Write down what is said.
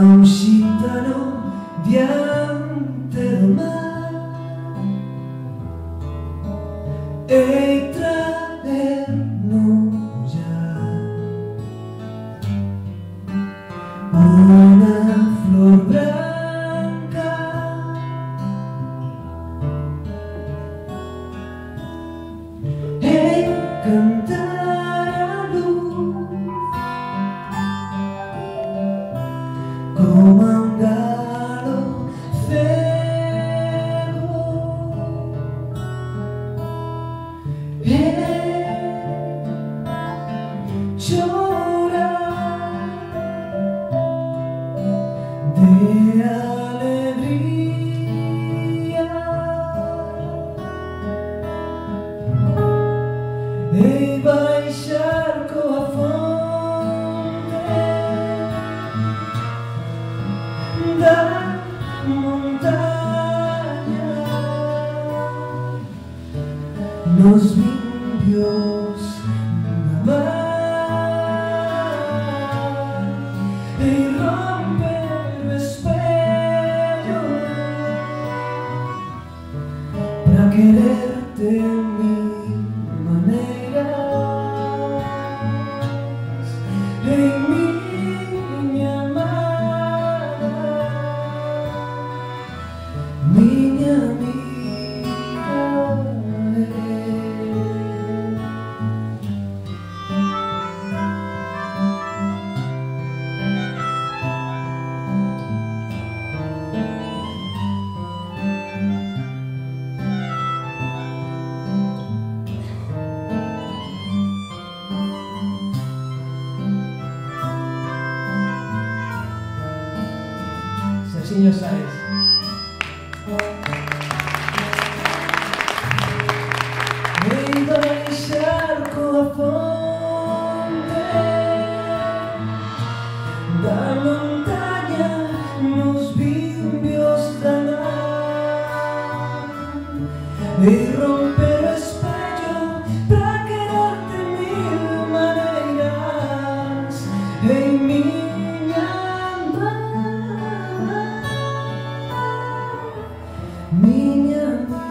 un gitano diante do mar e traernos ya una flor blanca e cantar a luz como a un galo cego llorar de alegría e baixar coa fonte da montaña nos vimbios da mar e romper o espello pra quererte mil maneiras em minha amada, minha amiga. Serginho Saez. Vem baixar coa fonte da montaña nos vimbios da mar e romper o espello pra quererte mil maneiras em minha amada, minha amiga.